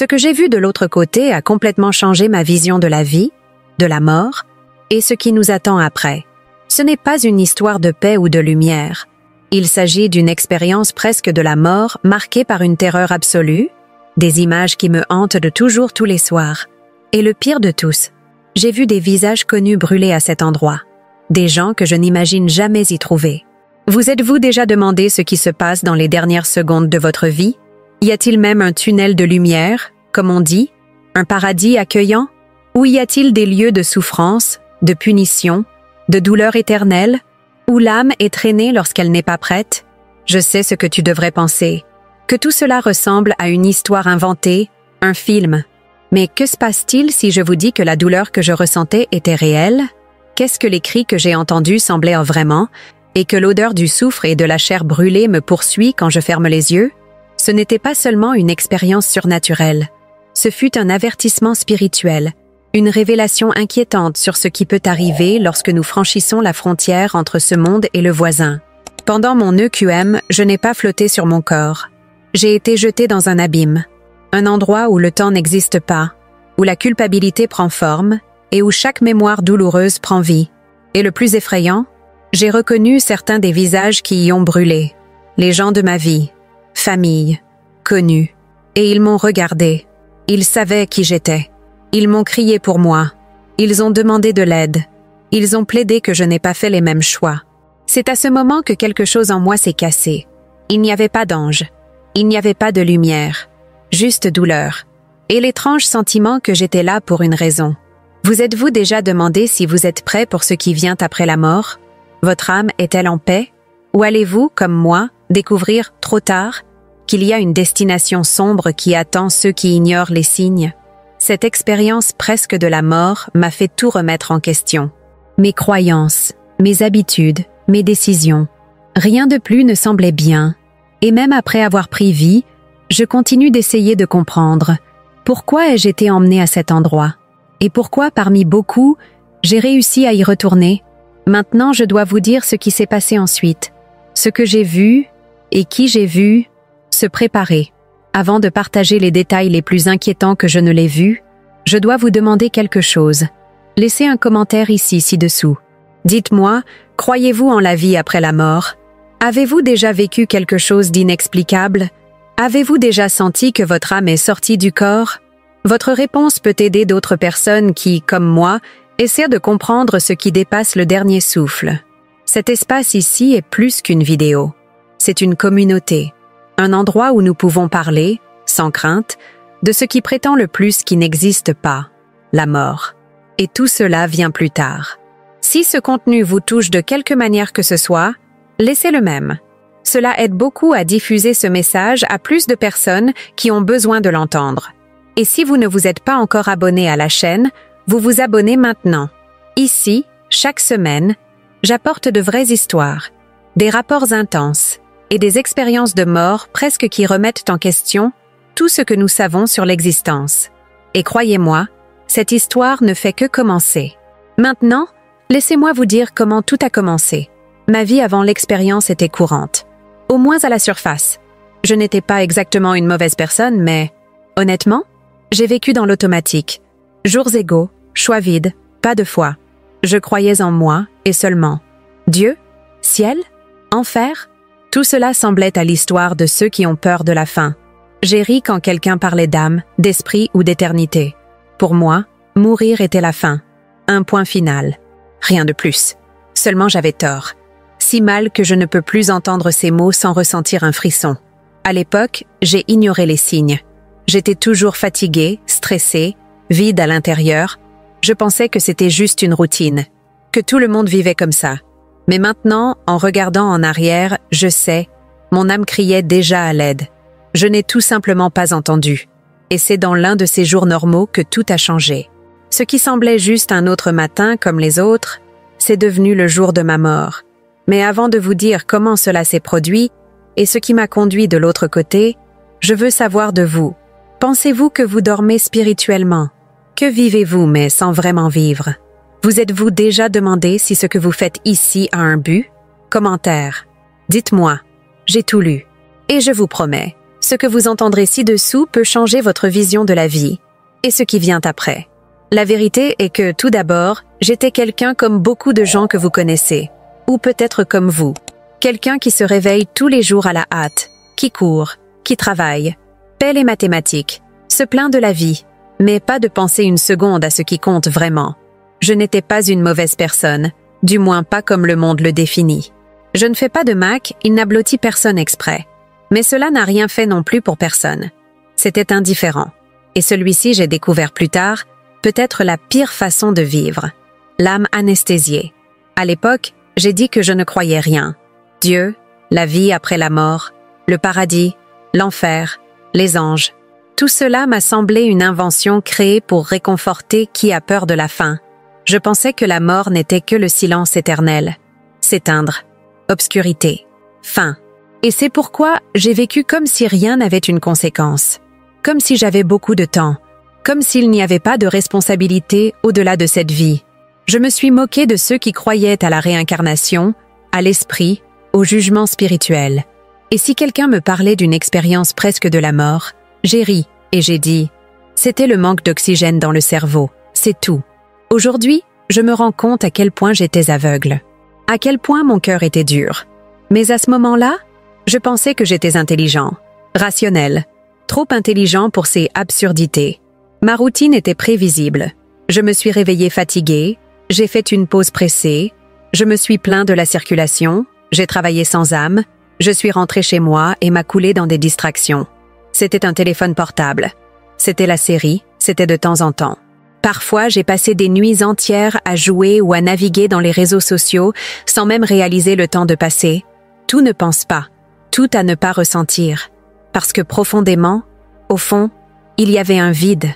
Ce que j'ai vu de l'autre côté a complètement changé ma vision de la vie, de la mort et ce qui nous attend après. Ce n'est pas une histoire de paix ou de lumière. Il s'agit d'une expérience presque de la mort marquée par une terreur absolue, des images qui me hantent de toujours tous les soirs. Et le pire de tous, j'ai vu des visages connus brûler à cet endroit, des gens que je n'imagine jamais y trouver. Vous êtes-vous déjà demandé ce qui se passe dans les dernières secondes de votre vie? Y a-t-il même un tunnel de lumière, comme on dit, un paradis accueillant? Ou y a-t-il des lieux de souffrance, de punition, de douleur éternelle, où l'âme est traînée lorsqu'elle n'est pas prête? Je sais ce que tu devrais penser, que tout cela ressemble à une histoire inventée, un film. Mais que se passe-t-il si je vous dis que la douleur que je ressentais était réelle? Qu'est-ce que les cris que j'ai entendus semblaient vraiment, et que l'odeur du soufre et de la chair brûlée me poursuit quand je ferme les yeux? Ce n'était pas seulement une expérience surnaturelle. Ce fut un avertissement spirituel, une révélation inquiétante sur ce qui peut arriver lorsque nous franchissons la frontière entre ce monde et le voisin. Pendant mon EQM, je n'ai pas flotté sur mon corps. J'ai été jetée dans un abîme, un endroit où le temps n'existe pas, où la culpabilité prend forme et où chaque mémoire douloureuse prend vie. Et le plus effrayant, j'ai reconnu certains des visages qui y ont brûlé, les gens de ma vie, famille, connus, et ils m'ont regardé. Ils savaient qui j'étais. Ils m'ont crié pour moi. Ils ont demandé de l'aide. Ils ont plaidé que je n'ai pas fait les mêmes choix. C'est à ce moment que quelque chose en moi s'est cassé. Il n'y avait pas d'ange. Il n'y avait pas de lumière. Juste douleur. Et l'étrange sentiment que j'étais là pour une raison. Vous êtes-vous déjà demandé si vous êtes prêt pour ce qui vient après la mort? Votre âme est-elle en paix? Ou allez-vous, comme moi, découvrir trop tard qu'il y a une destination sombre qui attend ceux qui ignorent les signes? Cette expérience presque de la mort m'a fait tout remettre en question. Mes croyances, mes habitudes, mes décisions. Rien de plus ne semblait bien. Et même après avoir pris vie, je continue d'essayer de comprendre. Pourquoi ai-je été emmenée à cet endroit? Et pourquoi, parmi beaucoup, j'ai réussi à y retourner? Maintenant, je dois vous dire ce qui s'est passé ensuite. Ce que j'ai vu et qui j'ai vu se préparer. Avant de partager les détails les plus inquiétants que je ne l'ai vu, je dois vous demander quelque chose. Laissez un commentaire ici, ci-dessous. Dites-moi, croyez-vous en la vie après la mort? Avez-vous déjà vécu quelque chose d'inexplicable? Avez-vous déjà senti que votre âme est sortie du corps? Votre réponse peut aider d'autres personnes qui, comme moi, essaient de comprendre ce qui dépasse le dernier souffle. Cet espace ici est plus qu'une vidéo. C'est une communauté, un endroit où nous pouvons parler, sans crainte, de ce qui prétend le plus qui n'existe pas, la mort. Et tout cela vient plus tard. Si ce contenu vous touche de quelque manière que ce soit, laissez-le même. Cela aide beaucoup à diffuser ce message à plus de personnes qui ont besoin de l'entendre. Et si vous ne vous êtes pas encore abonné à la chaîne, vous vous abonnez maintenant. Ici, chaque semaine, j'apporte de vraies histoires, des rapports intenses et des expériences de mort presque qui remettent en question tout ce que nous savons sur l'existence. Et croyez-moi, cette histoire ne fait que commencer. Maintenant, laissez-moi vous dire comment tout a commencé. Ma vie avant l'expérience était courante, au moins à la surface. Je n'étais pas exactement une mauvaise personne, mais, honnêtement, j'ai vécu dans l'automatique. Jours égaux, choix vides, pas de foi. Je croyais en moi et seulement. Dieu? Ciel? Enfer? Tout cela semblait à l'histoire de ceux qui ont peur de la fin. J'ai ri quand quelqu'un parlait d'âme, d'esprit ou d'éternité. Pour moi, mourir était la fin. Un point final. Rien de plus. Seulement j'avais tort. Si mal que je ne peux plus entendre ces mots sans ressentir un frisson. À l'époque, j'ai ignoré les signes. J'étais toujours fatiguée, stressée, vide à l'intérieur. Je pensais que c'était juste une routine, que tout le monde vivait comme ça. Mais maintenant, en regardant en arrière, je sais, mon âme criait déjà à l'aide. Je n'ai tout simplement pas entendu. Et c'est dans l'un de ces jours normaux que tout a changé. Ce qui semblait juste un autre matin comme les autres, c'est devenu le jour de ma mort. Mais avant de vous dire comment cela s'est produit et ce qui m'a conduit de l'autre côté, je veux savoir de vous. Pensez-vous que vous dormez spirituellement? Que vivez-vous mais sans vraiment vivre? Vous êtes-vous déjà demandé si ce que vous faites ici a un but? Commentaire. Dites-moi. J'ai tout lu. Et je vous promets, Ce que vous entendrez ci-dessous peut changer votre vision de la vie et ce qui vient après. La vérité est que, tout d'abord, j'étais quelqu'un comme beaucoup de gens que vous connaissez, ou peut-être comme vous. Quelqu'un qui se réveille tous les jours à la hâte, qui court, qui travaille, paie les mathématiques, se plaint de la vie, mais pas de penser une seconde à ce qui compte vraiment. Je n'étais pas une mauvaise personne, du moins pas comme le monde le définit. Je ne fais pas de Mac, il n'a blotti personne exprès. Mais cela n'a rien fait non plus pour personne. C'était indifférent. Et celui-ci, j'ai découvert plus tard, peut-être la pire façon de vivre. L'âme anesthésiée. À l'époque, j'ai dit que je ne croyais rien. Dieu, la vie après la mort, le paradis, l'enfer, les anges. Tout cela m'a semblé une invention créée pour réconforter qui a peur de la fin. Je pensais que la mort n'était que le silence éternel. S'éteindre. Obscurité. Fin. Et c'est pourquoi j'ai vécu comme si rien n'avait une conséquence. Comme si j'avais beaucoup de temps. Comme s'il n'y avait pas de responsabilité au-delà de cette vie. Je me suis moqué de ceux qui croyaient à la réincarnation, à l'esprit, au jugement spirituel. Et si quelqu'un me parlait d'une expérience presque de la mort, j'ai ri et j'ai dit « C'était le manque d'oxygène dans le cerveau, c'est tout ». Aujourd'hui, je me rends compte à quel point j'étais aveugle. À quel point mon cœur était dur. Mais à ce moment-là, je pensais que j'étais intelligent, rationnel, trop intelligent pour ces absurdités. Ma routine était prévisible. Je me suis réveillée fatiguée, j'ai fait une pause pressée, je me suis plaint de la circulation, j'ai travaillé sans âme, je suis rentrée chez moi et m'a coulée dans des distractions. C'était un téléphone portable. C'était la série, c'était de temps en temps. Parfois, j'ai passé des nuits entières à jouer ou à naviguer dans les réseaux sociaux sans même réaliser le temps de passer. Tout ne pense pas. Tout à ne pas ressentir, parce que profondément, au fond, il y avait un vide,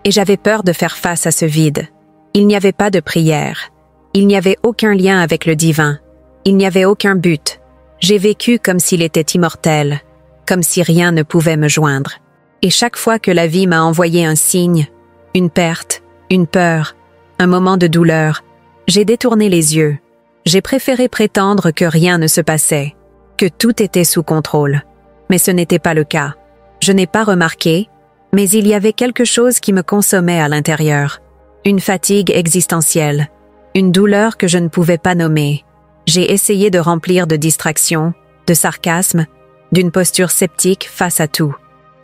et j'avais peur de faire face à ce vide. Il n'y avait pas de prière, il n'y avait aucun lien avec le divin, il n'y avait aucun but. J'ai vécu comme s'il était immortel, comme si rien ne pouvait me joindre. Et chaque fois que la vie m'a envoyé un signe, une perte, une peur, un moment de douleur, j'ai détourné les yeux. J'ai préféré prétendre que rien ne se passait, que tout était sous contrôle. Mais ce n'était pas le cas. Je n'ai pas remarqué, mais il y avait quelque chose qui me consommait à l'intérieur. Une fatigue existentielle, une douleur que je ne pouvais pas nommer. J'ai essayé de remplir de distractions, de sarcasme, d'une posture sceptique face à tout.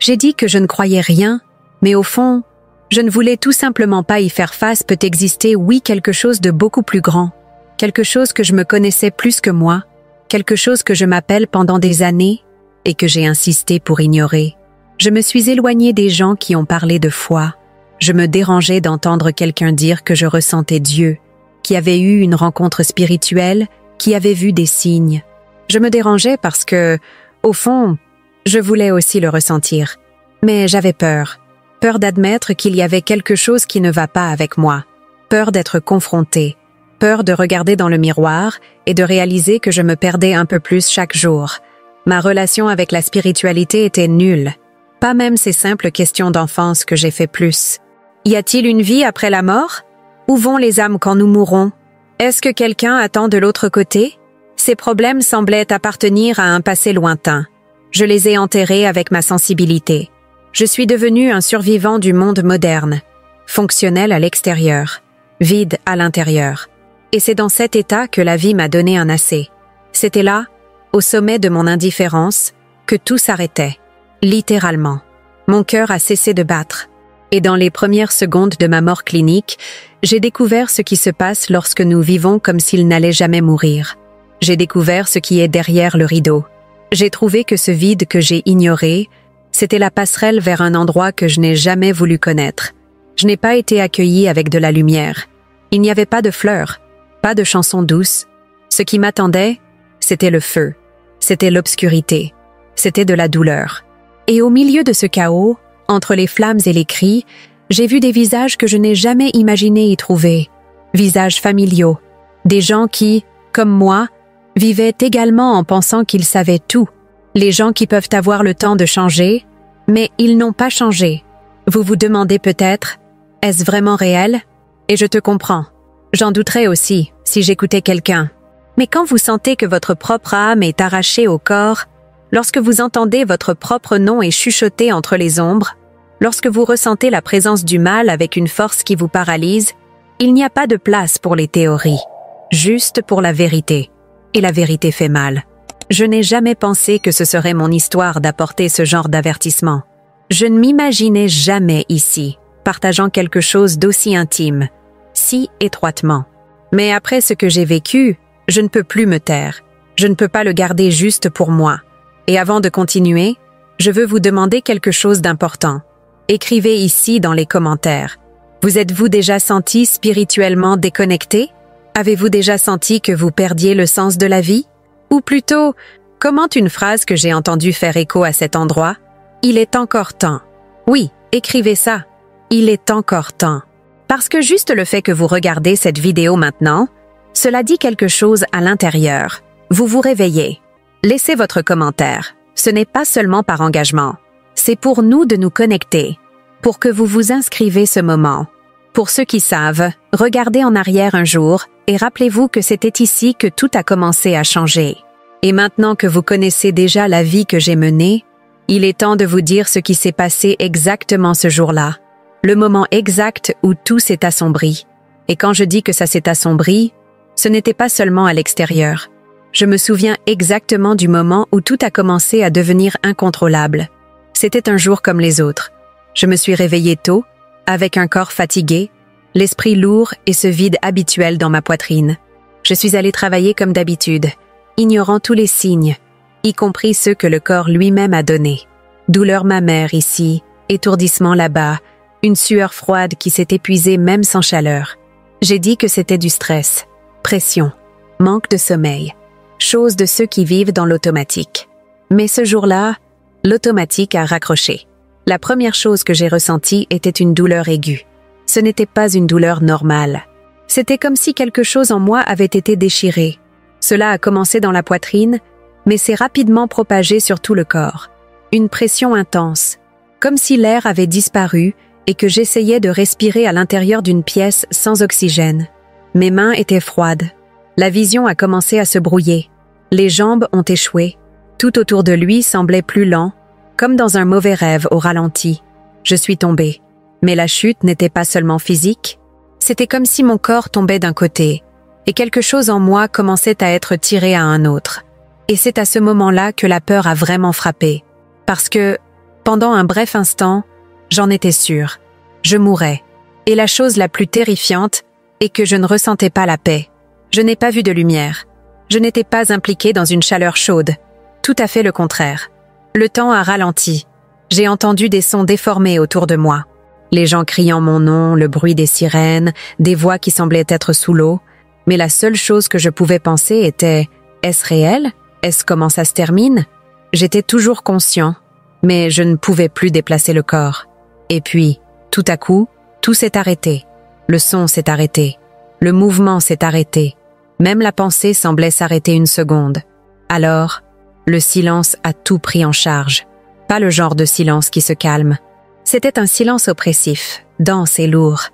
J'ai dit que je ne croyais rien, mais au fond, je ne voulais tout simplement pas y faire face. Peut exister, oui, quelque chose de beaucoup plus grand, quelque chose que je me connaissais plus que moi, quelque chose que je m'appelle pendant des années et que j'ai insisté pour ignorer. Je me suis éloignée des gens qui ont parlé de foi. Je me dérangeais d'entendre quelqu'un dire que je ressentais Dieu, qui avait eu une rencontre spirituelle, qui avait vu des signes. Je me dérangeais parce que, au fond, je voulais aussi le ressentir. Mais j'avais peur. Peur d'admettre qu'il y avait quelque chose qui ne va pas avec moi. Peur d'être confrontée. Peur de regarder dans le miroir et de réaliser que je me perdais un peu plus chaque jour. Ma relation avec la spiritualité était nulle. Pas même ces simples questions d'enfance que j'ai fait plus. Y a-t-il une vie après la mort? Où vont les âmes quand nous mourrons? Est-ce que quelqu'un attend de l'autre côté? Ces problèmes semblaient appartenir à un passé lointain. Je les ai enterrés avec ma sensibilité. Je suis devenu un survivant du monde moderne, fonctionnel à l'extérieur, vide à l'intérieur. Et c'est dans cet état que la vie m'a donné un assez. C'était là, au sommet de mon indifférence, que tout s'arrêtait. Littéralement. Mon cœur a cessé de battre. Et dans les premières secondes de ma mort clinique, j'ai découvert ce qui se passe lorsque nous vivons comme s'il n'allait jamais mourir. J'ai découvert ce qui est derrière le rideau. J'ai trouvé que ce vide que j'ai ignoré, c'était la passerelle vers un endroit que je n'ai jamais voulu connaître. Je n'ai pas été accueillie avec de la lumière. Il n'y avait pas de fleurs, pas de chansons douces. Ce qui m'attendait, c'était le feu, c'était l'obscurité, c'était de la douleur. Et au milieu de ce chaos, entre les flammes et les cris, j'ai vu des visages que je n'ai jamais imaginé y trouver. Visages familiaux, des gens qui, comme moi, vivaient également en pensant qu'ils savaient tout. Les gens qui peuvent avoir le temps de changer, mais ils n'ont pas changé. Vous vous demandez peut-être, est-ce vraiment réel? Et je te comprends. J'en douterais aussi, si j'écoutais quelqu'un. Mais quand vous sentez que votre propre âme est arrachée au corps, lorsque vous entendez votre propre nom et chuchoter entre les ombres, lorsque vous ressentez la présence du mal avec une force qui vous paralyse, il n'y a pas de place pour les théories, juste pour la vérité. Et la vérité fait mal. Je n'ai jamais pensé que ce serait mon histoire d'apporter ce genre d'avertissement. Je ne m'imaginais jamais ici, partageant quelque chose d'aussi intime, si étroitement. Mais après ce que j'ai vécu, je ne peux plus me taire. Je ne peux pas le garder juste pour moi. Et avant de continuer, je veux vous demander quelque chose d'important. Écrivez ici dans les commentaires. Vous êtes-vous déjà senti spirituellement déconnecté? Avez-vous déjà senti que vous perdiez le sens de la vie? Ou plutôt, commente une phrase que j'ai entendue faire écho à cet endroit. Il est encore temps. Oui, écrivez ça. Il est encore temps. Parce que juste le fait que vous regardez cette vidéo maintenant, cela dit quelque chose à l'intérieur. Vous vous réveillez. Laissez votre commentaire. Ce n'est pas seulement par engagement. C'est pour nous de nous connecter, pour que vous vous inscrivez ce moment. Pour ceux qui savent, regardez en arrière un jour et rappelez-vous que c'était ici que tout a commencé à changer. Et maintenant que vous connaissez déjà la vie que j'ai menée, il est temps de vous dire ce qui s'est passé exactement ce jour-là. Le moment exact où tout s'est assombri. Et quand je dis que ça s'est assombri, ce n'était pas seulement à l'extérieur. Je me souviens exactement du moment où tout a commencé à devenir incontrôlable. C'était un jour comme les autres. Je me suis réveillée tôt, avec un corps fatigué, l'esprit lourd et ce vide habituel dans ma poitrine. Je suis allée travailler comme d'habitude, ignorant tous les signes, y compris ceux que le corps lui-même a donnés. Douleur mammaire ici, étourdissement là-bas, une sueur froide qui s'est épuisée même sans chaleur. J'ai dit que c'était du stress, pression, manque de sommeil, chose de ceux qui vivent dans l'automatique. Mais ce jour-là, l'automatique a raccroché. La première chose que j'ai ressentie était une douleur aiguë. Ce n'était pas une douleur normale. C'était comme si quelque chose en moi avait été déchiré. Cela a commencé dans la poitrine, mais s'est rapidement propagé sur tout le corps. Une pression intense, comme si l'air avait disparu et que j'essayais de respirer à l'intérieur d'une pièce sans oxygène. Mes mains étaient froides. La vision a commencé à se brouiller. Les jambes ont échoué. Tout autour de lui semblait plus lent, comme dans un mauvais rêve au ralenti. Je suis tombée. Mais la chute n'était pas seulement physique. C'était comme si mon corps tombait d'un côté, et quelque chose en moi commençait à être tiré à un autre. Et c'est à ce moment-là que la peur a vraiment frappé. Parce que, pendant un bref instant, j'en étais sûre. Je mourrais. Et la chose la plus terrifiante est que je ne ressentais pas la paix. Je n'ai pas vu de lumière. Je n'étais pas impliquée dans une chaleur chaude. Tout à fait le contraire. Le temps a ralenti. J'ai entendu des sons déformés autour de moi. Les gens criant mon nom, le bruit des sirènes, des voix qui semblaient être sous l'eau. Mais la seule chose que je pouvais penser était « Est-ce réel? Est-ce comment ça se termine ?» J'étais toujours conscient, mais je ne pouvais plus déplacer le corps. Et puis, tout à coup, tout s'est arrêté. Le son s'est arrêté. Le mouvement s'est arrêté. Même la pensée semblait s'arrêter une seconde. Alors, le silence a tout pris en charge. Pas le genre de silence qui se calme. C'était un silence oppressif, dense et lourd.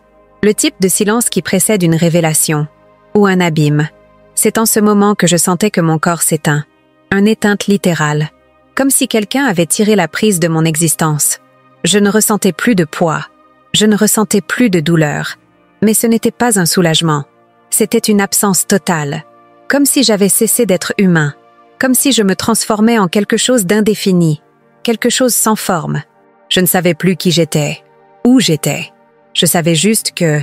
Le type de silence qui précède une révélation, ou un abîme. C'est en ce moment que je sentais que mon corps s'éteint. Un éteinte littérale. Comme si quelqu'un avait tiré la prise de mon existence. Je ne ressentais plus de poids. Je ne ressentais plus de douleur. Mais ce n'était pas un soulagement. C'était une absence totale. Comme si j'avais cessé d'être humain. Comme si je me transformais en quelque chose d'indéfini. Quelque chose sans forme. Je ne savais plus qui j'étais. Où j'étais. Je savais juste que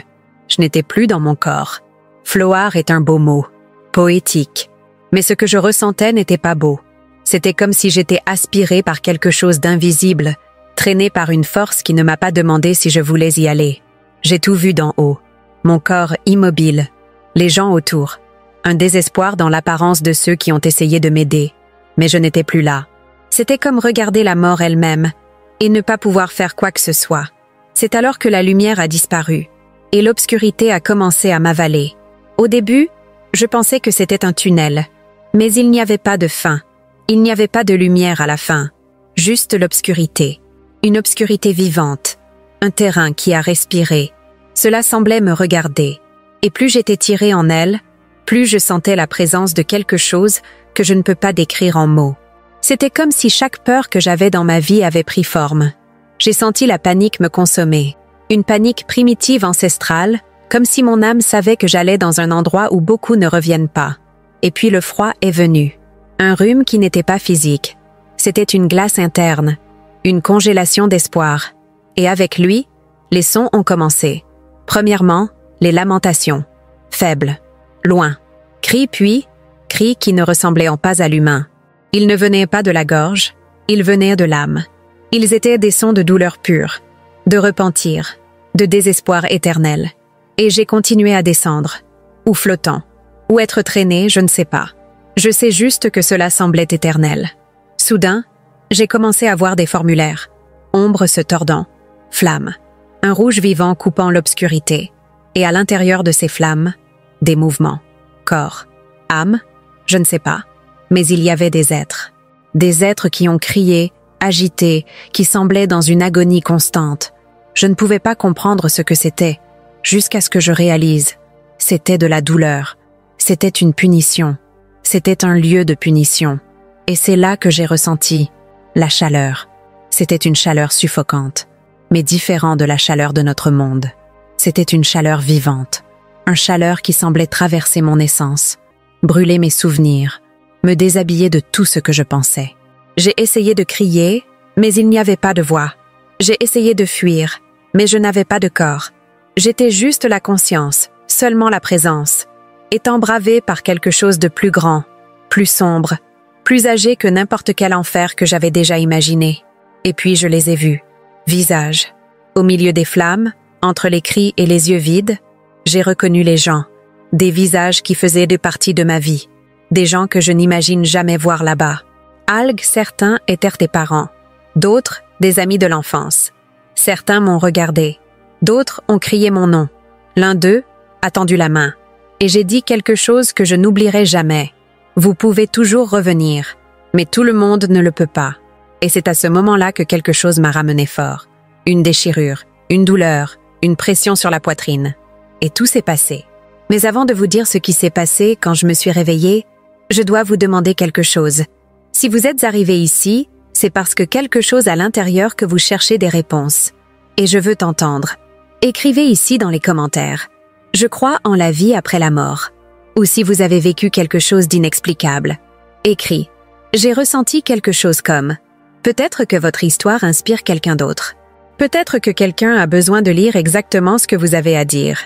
je n'étais plus dans mon corps. Floar est un beau mot. Poétique. Mais ce que je ressentais n'était pas beau. C'était comme si j'étais aspirée par quelque chose d'invisible, traînée par une force qui ne m'a pas demandé si je voulais y aller. J'ai tout vu d'en haut. Mon corps immobile. Les gens autour. Un désespoir dans l'apparence de ceux qui ont essayé de m'aider. Mais je n'étais plus là. C'était comme regarder la mort elle-même et ne pas pouvoir faire quoi que ce soit. C'est alors que la lumière a disparu et l'obscurité a commencé à m'avaler. Au début, je pensais que c'était un tunnel, mais il n'y avait pas de fin. Il n'y avait pas de lumière à la fin, juste l'obscurité. Une obscurité vivante, un terrain qui a respiré. Cela semblait me regarder, et plus j'étais tirée en elle, plus je sentais la présence de quelque chose que je ne peux pas décrire en mots. C'était comme si chaque peur que j'avais dans ma vie avait pris forme. J'ai senti la panique me consommer. Une panique primitive ancestrale, comme si mon âme savait que j'allais dans un endroit où beaucoup ne reviennent pas. Et puis le froid est venu. Un rhume qui n'était pas physique. C'était une glace interne, une congélation d'espoir. Et avec lui, les sons ont commencé. Premièrement, les lamentations. Faibles, loin. Cris puis, cris qui ne ressemblaient pas à l'humain. Ils ne venaient pas de la gorge, ils venaient de l'âme. Ils étaient des sons de douleur pure, de repentir, de désespoir éternel. Et j'ai continué à descendre, ou flottant, ou être traîné, je ne sais pas. Je sais juste que cela semblait éternel. Soudain, j'ai commencé à voir des formulaires, ombres se tordant, flammes, un rouge vivant coupant l'obscurité, et à l'intérieur de ces flammes, des mouvements, corps, âme, je ne sais pas, mais il y avait des êtres qui ont crié, agité, qui semblaient dans une agonie constante. Je ne pouvais pas comprendre ce que c'était, jusqu'à ce que je réalise. C'était de la douleur, c'était une punition, c'était un lieu de punition. Et c'est là que j'ai ressenti la chaleur. C'était une chaleur suffocante, mais différente de la chaleur de notre monde. C'était une chaleur vivante, une chaleur qui semblait traverser mon essence, brûler mes souvenirs, me déshabiller de tout ce que je pensais. J'ai essayé de crier, mais il n'y avait pas de voix. J'ai essayé de fuir, mais je n'avais pas de corps. J'étais juste la conscience, seulement la présence, étant bravée par quelque chose de plus grand, plus sombre, plus âgé que n'importe quel enfer que j'avais déjà imaginé. Et puis je les ai vus, visages. Au milieu des flammes, entre les cris et les yeux vides, j'ai reconnu les gens, des visages qui faisaient de partie de ma vie, des gens que je n'imagine jamais voir là-bas. Algues, certains étaient des parents, d'autres des amis de l'enfance. Certains m'ont regardé, d'autres ont crié mon nom. L'un d'eux a tendu la main, et j'ai dit quelque chose que je n'oublierai jamais. Vous pouvez toujours revenir, mais tout le monde ne le peut pas. Et c'est à ce moment-là que quelque chose m'a ramené fort. Une déchirure, une douleur, une pression sur la poitrine. Et tout s'est passé. Mais avant de vous dire ce qui s'est passé quand je me suis réveillée, je dois vous demander quelque chose. Si vous êtes arrivé ici, c'est parce que quelque chose à l'intérieur que vous cherchez des réponses. Et je veux t'entendre. Écrivez ici dans les commentaires. Je crois en la vie après la mort. Ou si vous avez vécu quelque chose d'inexplicable. Écris. J'ai ressenti quelque chose comme. Peut-être que votre histoire inspire quelqu'un d'autre. Peut-être que quelqu'un a besoin de lire exactement ce que vous avez à dire.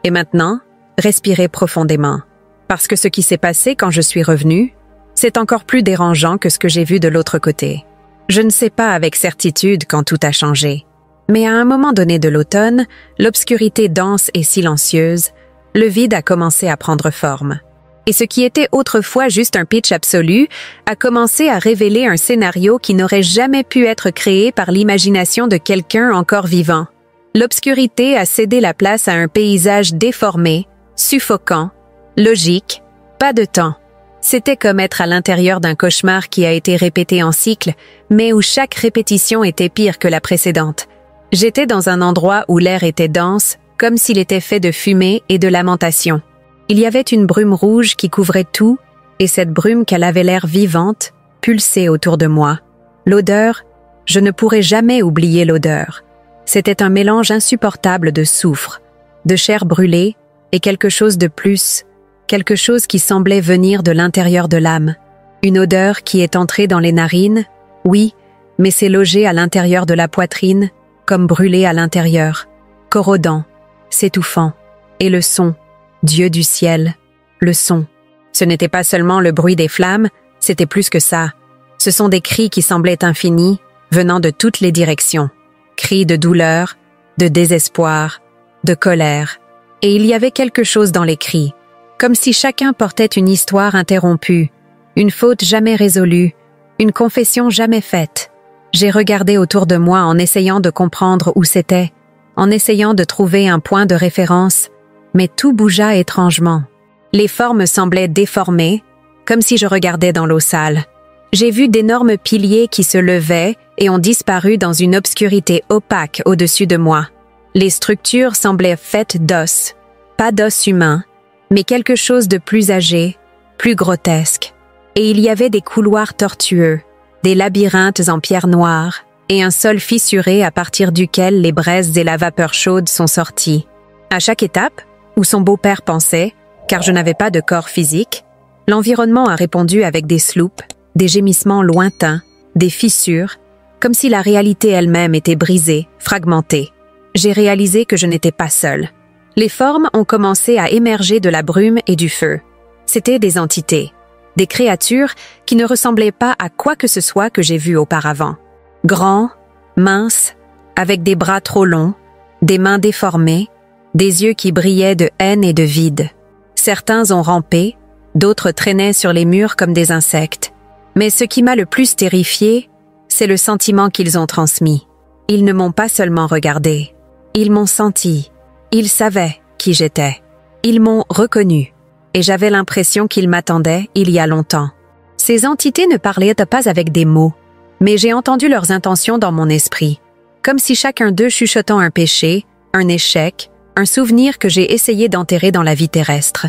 Et maintenant, respirez profondément. Parce que ce qui s'est passé quand je suis revenue, c'est encore plus dérangeant que ce que j'ai vu de l'autre côté. Je ne sais pas avec certitude quand tout a changé. Mais à un moment donné de l'automne, l'obscurité dense et silencieuse, le vide a commencé à prendre forme. Et ce qui était autrefois juste un pitch absolu a commencé à révéler un scénario qui n'aurait jamais pu être créé par l'imagination de quelqu'un encore vivant. L'obscurité a cédé la place à un paysage déformé, suffocant, logique, pas de temps. C'était comme être à l'intérieur d'un cauchemar qui a été répété en cycle, mais où chaque répétition était pire que la précédente. J'étais dans un endroit où l'air était dense, comme s'il était fait de fumée et de lamentation. Il y avait une brume rouge qui couvrait tout, et cette brume qu'elle avait l'air vivante, pulsait autour de moi. L'odeur, je ne pourrai jamais oublier l'odeur. C'était un mélange insupportable de soufre, de chair brûlée et quelque chose de plus, quelque chose qui semblait venir de l'intérieur de l'âme. Une odeur qui est entrée dans les narines, oui, mais s'est logée à l'intérieur de la poitrine, comme brûlée à l'intérieur, corrodant, s'étouffant. Et le son, Dieu du ciel, le son. Ce n'était pas seulement le bruit des flammes, c'était plus que ça. Ce sont des cris qui semblaient infinis, venant de toutes les directions. Cris de douleur, de désespoir, de colère. Et il y avait quelque chose dans les cris, comme si chacun portait une histoire interrompue, une faute jamais résolue, une confession jamais faite. J'ai regardé autour de moi en essayant de comprendre où c'était, en essayant de trouver un point de référence, mais tout bougea étrangement. Les formes semblaient déformées, comme si je regardais dans l'eau sale. J'ai vu d'énormes piliers qui se levaient et ont disparu dans une obscurité opaque au-dessus de moi. Les structures semblaient faites d'os, pas d'os humain, mais quelque chose de plus âgé, plus grotesque. Et il y avait des couloirs tortueux, des labyrinthes en pierre noire et un sol fissuré à partir duquel les braises et la vapeur chaude sont sorties. À chaque étape, où son beau-père pensait, car je n'avais pas de corps physique, l'environnement a répondu avec des sloops, des gémissements lointains, des fissures, comme si la réalité elle-même était brisée, fragmentée. J'ai réalisé que je n'étais pas seule. Les formes ont commencé à émerger de la brume et du feu. C'étaient des entités, des créatures qui ne ressemblaient pas à quoi que ce soit que j'ai vu auparavant. Grands, minces, avec des bras trop longs, des mains déformées, des yeux qui brillaient de haine et de vide. Certains ont rampé, d'autres traînaient sur les murs comme des insectes. Mais ce qui m'a le plus terrifiée, c'est le sentiment qu'ils ont transmis. Ils ne m'ont pas seulement regardé, ils m'ont senti, ils savaient qui j'étais. Ils m'ont reconnu, et j'avais l'impression qu'ils m'attendaient il y a longtemps. Ces entités ne parlaient pas avec des mots, mais j'ai entendu leurs intentions dans mon esprit, comme si chacun d'eux chuchotant un péché, un échec, un souvenir que j'ai essayé d'enterrer dans la vie terrestre.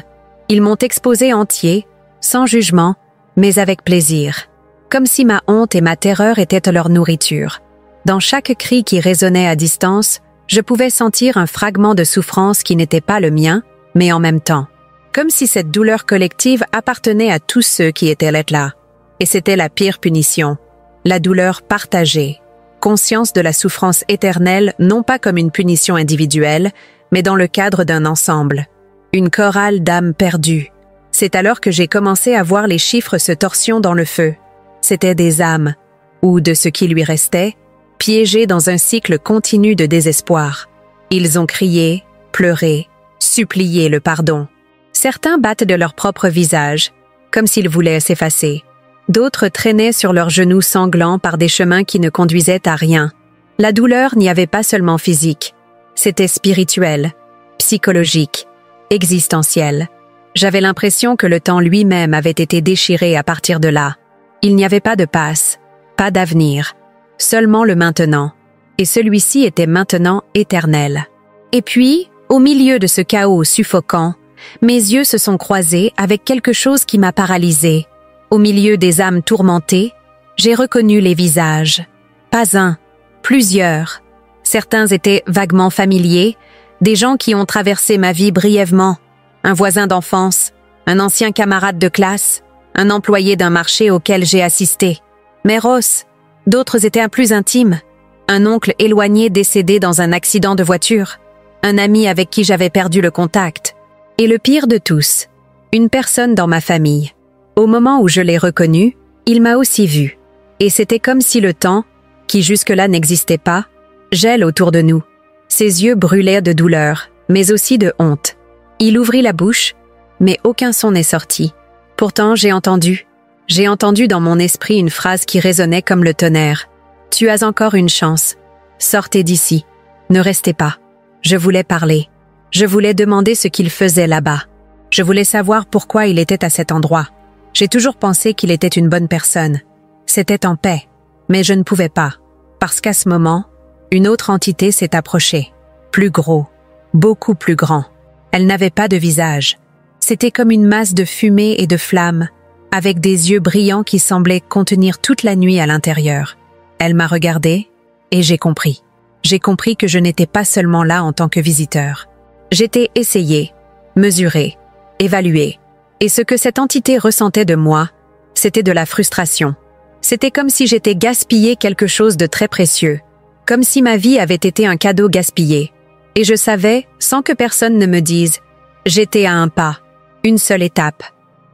Ils m'ont exposé entier, sans jugement, mais avec plaisir, comme si ma honte et ma terreur étaient leur nourriture. Dans chaque cri qui résonnait à distance, je pouvais sentir un fragment de souffrance qui n'était pas le mien, mais en même temps. Comme si cette douleur collective appartenait à tous ceux qui étaient là. Et c'était la pire punition. La douleur partagée. Conscience de la souffrance éternelle, non pas comme une punition individuelle, mais dans le cadre d'un ensemble. Une chorale d'âmes perdues. C'est alors que j'ai commencé à voir les chiffres se torsion dans le feu. C'étaient des âmes, ou de ce qui lui restait, piégés dans un cycle continu de désespoir. Ils ont crié, pleuré, supplié le pardon. Certains battent de leur propre visage, comme s'ils voulaient s'effacer. D'autres traînaient sur leurs genoux sanglants par des chemins qui ne conduisaient à rien. La douleur n'y avait pas seulement physique, c'était spirituel, psychologique, existentiel. J'avais l'impression que le temps lui-même avait été déchiré à partir de là. Il n'y avait pas de passe, pas d'avenir, seulement le maintenant. Et celui-ci était maintenant éternel. Et puis, au milieu de ce chaos suffocant, mes yeux se sont croisés avec quelque chose qui m'a paralysée. Au milieu des âmes tourmentées, j'ai reconnu les visages. Pas un, plusieurs. Certains étaient vaguement familiers, des gens qui ont traversé ma vie brièvement. Un voisin d'enfance, un ancien camarade de classe, un employé d'un marché auquel j'ai assisté. Mais Ross, d'autres étaient plus intimes. Un oncle éloigné décédé dans un accident de voiture. Un ami avec qui j'avais perdu le contact. Et le pire de tous, une personne dans ma famille. Au moment où je l'ai reconnu, il m'a aussi vu. Et c'était comme si le temps, qui jusque-là n'existait pas, gèle autour de nous. Ses yeux brûlaient de douleur, mais aussi de honte. Il ouvrit la bouche, mais aucun son n'est sorti. Pourtant, j'ai entendu dans mon esprit une phrase qui résonnait comme le tonnerre. « Tu as encore une chance. Sortez d'ici. Ne restez pas. » Je voulais parler. Je voulais demander ce qu'il faisait là-bas. Je voulais savoir pourquoi il était à cet endroit. J'ai toujours pensé qu'il était une bonne personne. C'était en paix. Mais je ne pouvais pas. Parce qu'à ce moment, une autre entité s'est approchée. Plus gros. Beaucoup plus grand. Elle n'avait pas de visage. C'était comme une masse de fumée et de flammes, avec des yeux brillants qui semblaient contenir toute la nuit à l'intérieur. Elle m'a regardé, et j'ai compris. J'ai compris que je n'étais pas seulement là en tant que visiteur. J'étais essayé, mesuré, évalué. Et ce que cette entité ressentait de moi, c'était de la frustration. C'était comme si j'étais gaspillé quelque chose de très précieux. Comme si ma vie avait été un cadeau gaspillé. Et je savais, sans que personne ne me dise, j'étais à un pas, une seule étape,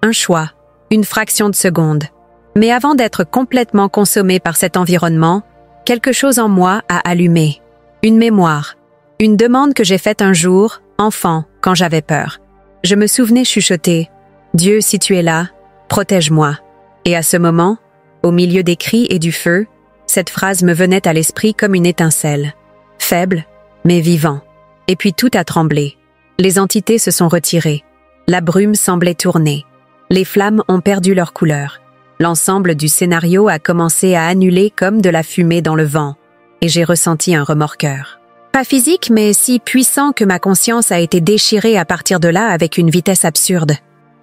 un choix, une fraction de seconde. Mais avant d'être complètement consommé par cet environnement, quelque chose en moi a allumé. Une mémoire, une demande que j'ai faite un jour, enfant, quand j'avais peur. Je me souvenais chuchoter « Dieu, si tu es là, protège-moi ». Et à ce moment, au milieu des cris et du feu, cette phrase me venait à l'esprit comme une étincelle. Faible, mais vivant. Et puis tout a tremblé. Les entités se sont retirées. La brume semblait tourner. Les flammes ont perdu leur couleur. L'ensemble du scénario a commencé à annuler comme de la fumée dans le vent. Et j'ai ressenti un remorqueur. Pas physique, mais si puissant que ma conscience a été déchirée à partir de là avec une vitesse absurde.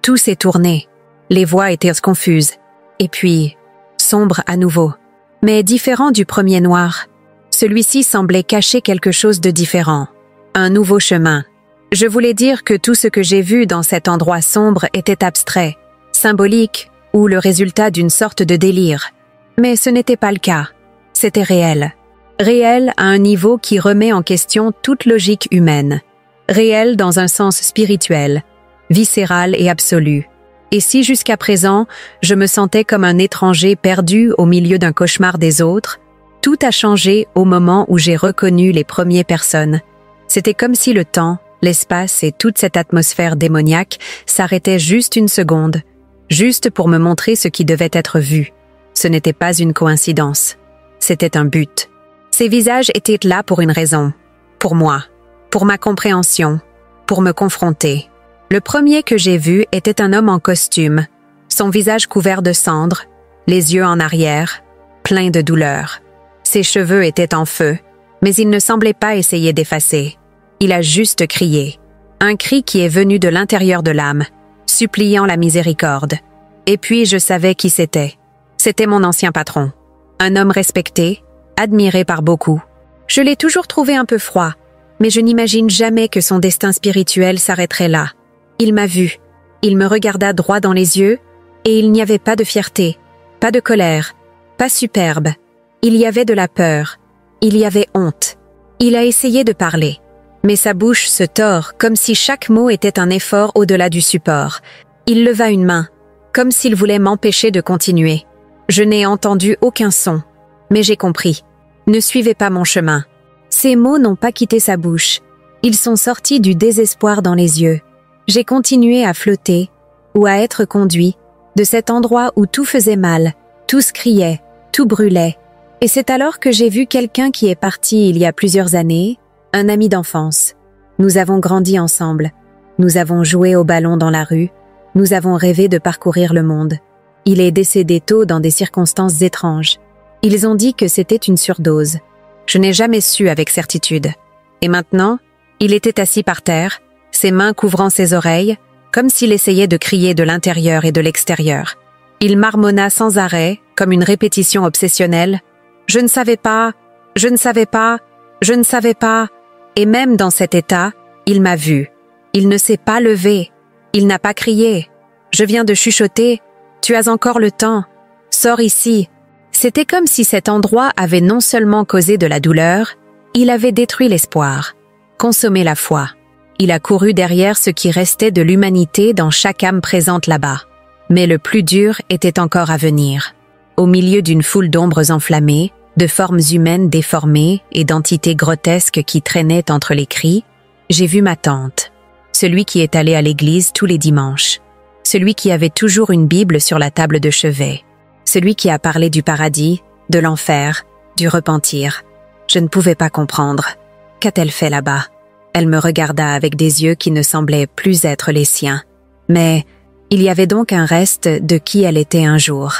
Tout s'est tourné. Les voix étaient confuses. Et puis, sombre à nouveau, mais différent du premier noir. Celui-ci semblait cacher quelque chose de différent, un nouveau chemin. Je voulais dire que tout ce que j'ai vu dans cet endroit sombre était abstrait, symbolique ou le résultat d'une sorte de délire. Mais ce n'était pas le cas. C'était réel. Réel à un niveau qui remet en question toute logique humaine. Réel dans un sens spirituel, viscéral et absolu. Et si jusqu'à présent, je me sentais comme un étranger perdu au milieu d'un cauchemar des autres, tout a changé au moment où j'ai reconnu les premières personnes. C'était comme si le temps, l'espace et toute cette atmosphère démoniaque s'arrêtaient juste une seconde, juste pour me montrer ce qui devait être vu. Ce n'était pas une coïncidence. C'était un but. Ces visages étaient là pour une raison. Pour moi. Pour ma compréhension. Pour me confronter. Le premier que j'ai vu était un homme en costume, son visage couvert de cendres, les yeux en arrière, plein de douleur. Ses cheveux étaient en feu, mais il ne semblait pas essayer d'effacer. Il a juste crié. Un cri qui est venu de l'intérieur de l'âme, suppliant la miséricorde. Et puis je savais qui c'était. C'était mon ancien patron. Un homme respecté, admiré par beaucoup. Je l'ai toujours trouvé un peu froid, mais je n'imagine jamais que son destin spirituel s'arrêterait là. Il m'a vu, il me regarda droit dans les yeux, et il n'y avait pas de fierté, pas de colère, pas superbe. Il y avait de la peur, il y avait honte. Il a essayé de parler, mais sa bouche se tord comme si chaque mot était un effort au-delà du support. Il leva une main, comme s'il voulait m'empêcher de continuer. Je n'ai entendu aucun son, mais j'ai compris. Ne suivez pas mon chemin. Ces mots n'ont pas quitté sa bouche. Ils sont sortis du désespoir dans les yeux. J'ai continué à flotter, ou à être conduit, de cet endroit où tout faisait mal, tout se criait, tout brûlait. Et c'est alors que j'ai vu quelqu'un qui est parti il y a plusieurs années, un ami d'enfance. Nous avons grandi ensemble. Nous avons joué au ballon dans la rue. Nous avons rêvé de parcourir le monde. Il est décédé tôt dans des circonstances étranges. Ils ont dit que c'était une surdose. Je n'ai jamais su avec certitude. Et maintenant, il était assis par terre, ses mains couvrant ses oreilles, comme s'il essayait de crier de l'intérieur et de l'extérieur. Il marmonna sans arrêt, comme une répétition obsessionnelle. « Je ne savais pas, je ne savais pas, je ne savais pas. » Et même dans cet état, il m'a vu. Il ne s'est pas levé. Il n'a pas crié. Je viens de chuchoter. « Tu as encore le temps. Sors ici. » C'était comme si cet endroit avait non seulement causé de la douleur, il avait détruit l'espoir, consommé la foi. Il a couru derrière ce qui restait de l'humanité dans chaque âme présente là-bas. Mais le plus dur était encore à venir. Au milieu d'une foule d'ombres enflammées, de formes humaines déformées et d'entités grotesques qui traînaient entre les cris, j'ai vu ma tante, celui qui est allé à l'église tous les dimanches, celui qui avait toujours une Bible sur la table de chevet, celui qui a parlé du paradis, de l'enfer, du repentir. Je ne pouvais pas comprendre. Qu'a-t-elle fait là-bas? Elle me regarda avec des yeux qui ne semblaient plus être les siens. Mais il y avait donc un reste de qui elle était un jour.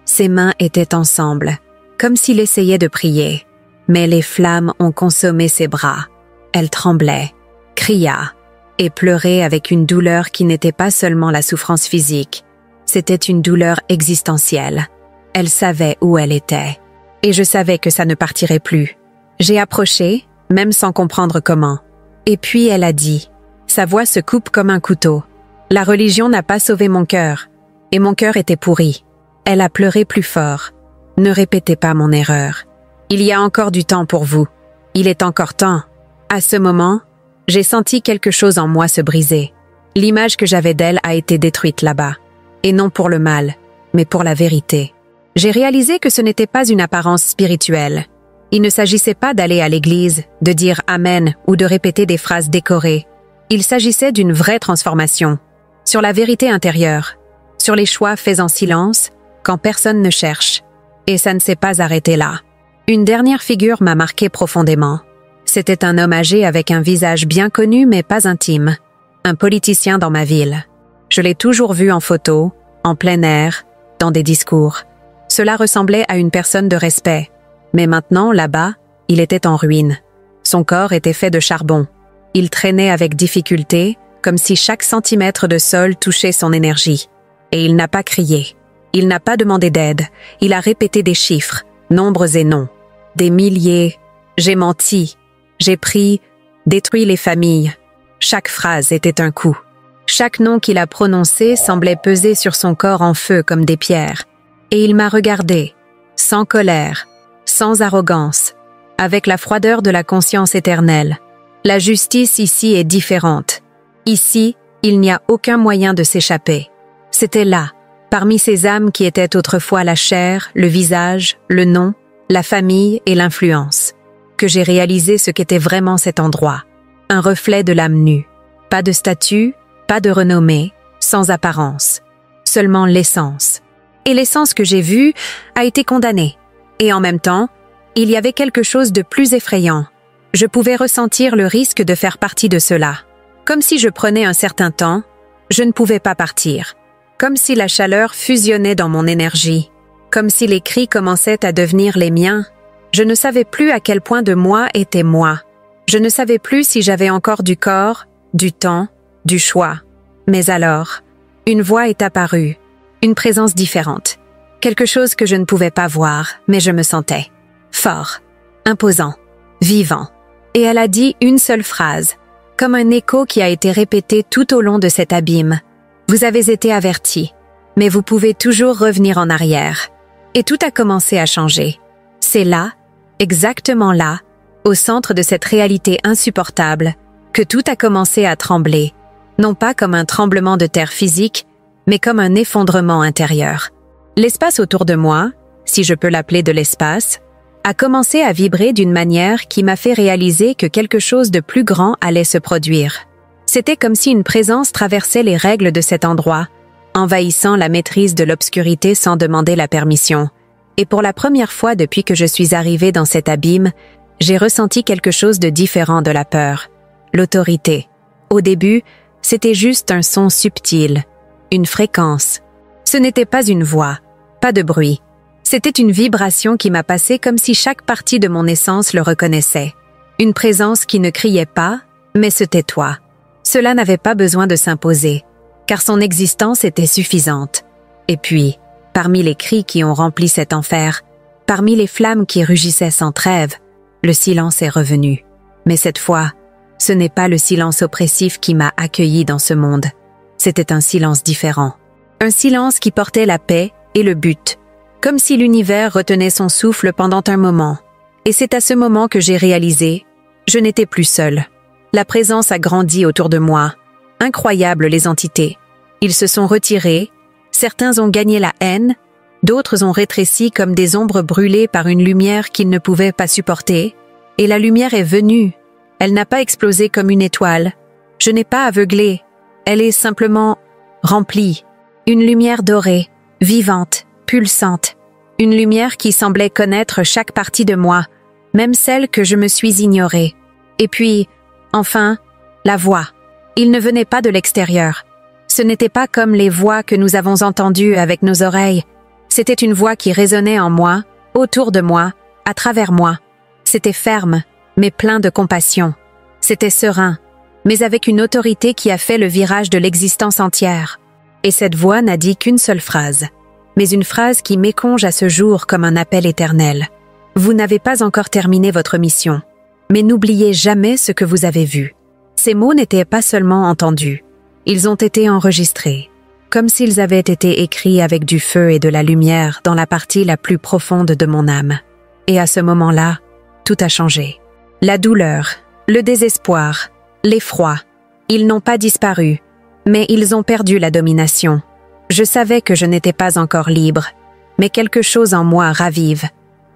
Ses mains étaient ensemble, comme s'il essayait de prier. Mais les flammes ont consommé ses bras. Elle tremblait, cria et pleurait avec une douleur qui n'était pas seulement la souffrance physique. C'était une douleur existentielle. Elle savait où elle était. Et je savais que ça ne partirait plus. J'ai approché, même sans comprendre comment. Et puis elle a dit, sa voix se coupe comme un couteau. La religion n'a pas sauvé mon cœur. Et mon cœur était pourri. Elle a pleuré plus fort. Ne répétez pas mon erreur. Il y a encore du temps pour vous. Il est encore temps. À ce moment, j'ai senti quelque chose en moi se briser. L'image que j'avais d'elle a été détruite là-bas. Et non pour le mal, mais pour la vérité. J'ai réalisé que ce n'était pas une apparence spirituelle. Il ne s'agissait pas d'aller à l'église, de dire Amen ou de répéter des phrases décorées. Il s'agissait d'une vraie transformation, sur la vérité intérieure, sur les choix faits en silence, quand personne ne cherche. Et ça ne s'est pas arrêté là. Une dernière figure m'a marqué profondément. C'était un homme âgé avec un visage bien connu mais pas intime. Un politicien dans ma ville. Je l'ai toujours vu en photo, en plein air, dans des discours. Cela ressemblait à une personne de respect. Mais maintenant, là-bas, il était en ruine. Son corps était fait de charbon. Il traînait avec difficulté, comme si chaque centimètre de sol touchait son énergie. Et il n'a pas crié. Il n'a pas demandé d'aide. Il a répété des chiffres, nombres et noms. Des milliers. J'ai menti. J'ai pris, détruit les familles. Chaque phrase était un coup. Chaque nom qu'il a prononcé semblait peser sur son corps en feu comme des pierres. Et il m'a regardé, sans colère, sans arrogance, avec la froideur de la conscience éternelle. La justice ici est différente. Ici, il n'y a aucun moyen de s'échapper. C'était là, parmi ces âmes qui étaient autrefois la chair, le visage, le nom, la famille et l'influence, que j'ai réalisé ce qu'était vraiment cet endroit. Un reflet de l'âme nue. Pas de statut, pas de renommée, sans apparence. Seulement l'essence. Et l'essence que j'ai vue a été condamnée. Et en même temps, il y avait quelque chose de plus effrayant. Je pouvais ressentir le risque de faire partie de cela. Comme si je prenais un certain temps, je ne pouvais pas partir. Comme si la chaleur fusionnait dans mon énergie. Comme si les cris commençaient à devenir les miens. Je ne savais plus à quel point de moi était moi. Je ne savais plus si j'avais encore du corps, du temps, du choix. Mais alors, une voix est apparue, une présence différente. Quelque chose que je ne pouvais pas voir, mais je me sentais. Fort, imposant, vivant. Et elle a dit une seule phrase, comme un écho qui a été répété tout au long de cet abîme. Vous avez été avertis, mais vous pouvez toujours revenir en arrière. Et tout a commencé à changer. C'est là, exactement là, au centre de cette réalité insupportable, que tout a commencé à trembler, non pas comme un tremblement de terre physique, mais comme un effondrement intérieur. L'espace autour de moi, si je peux l'appeler de l'espace, a commencé à vibrer d'une manière qui m'a fait réaliser que quelque chose de plus grand allait se produire. C'était comme si une présence traversait les règles de cet endroit, envahissant la maîtrise de l'obscurité sans demander la permission. Et pour la première fois depuis que je suis arrivée dans cet abîme, j'ai ressenti quelque chose de différent de la peur. L'autorité. Au début, c'était juste un son subtil, une fréquence. Ce n'était pas une voix, pas de bruit. C'était une vibration qui m'a passé comme si chaque partie de mon essence le reconnaissait. Une présence qui ne criait pas, mais se tait-toi. Cela n'avait pas besoin de s'imposer, car son existence était suffisante. Et puis, parmi les cris qui ont rempli cet enfer, parmi les flammes qui rugissaient sans trêve, le silence est revenu. Mais cette fois, ce n'est pas le silence oppressif qui m'a accueilli dans ce monde. C'était un silence différent. Un silence qui portait la paix et le but, comme si l'univers retenait son souffle pendant un moment. Et c'est à ce moment que j'ai réalisé, je n'étais plus seule. La présence a grandi autour de moi. Incroyables les entités. Ils se sont retirés, certains ont gagné la haine, d'autres ont rétréci comme des ombres brûlées par une lumière qu'ils ne pouvaient pas supporter. Et la lumière est venue. Elle n'a pas explosé comme une étoile. Je n'ai pas aveuglé. Elle est simplement remplie. Une lumière dorée, vivante, pulsante. Une lumière qui semblait connaître chaque partie de moi, même celle que je me suis ignorée. Et puis, enfin, la voix. Il ne venait pas de l'extérieur. Ce n'était pas comme les voix que nous avons entendues avec nos oreilles. C'était une voix qui résonnait en moi, autour de moi, à travers moi. C'était ferme, mais plein de compassion. C'était serein, mais avec une autorité qui a fait le virage de l'existence entière. Et cette voix n'a dit qu'une seule phrase, mais une phrase qui m'éconge à ce jour comme un appel éternel. Vous n'avez pas encore terminé votre mission, mais n'oubliez jamais ce que vous avez vu. Ces mots n'étaient pas seulement entendus, ils ont été enregistrés, comme s'ils avaient été écrits avec du feu et de la lumière dans la partie la plus profonde de mon âme. Et à ce moment-là, tout a changé. La douleur, le désespoir, l'effroi, ils n'ont pas disparu, mais ils ont perdu la domination. Je savais que je n'étais pas encore libre, mais quelque chose en moi ravive.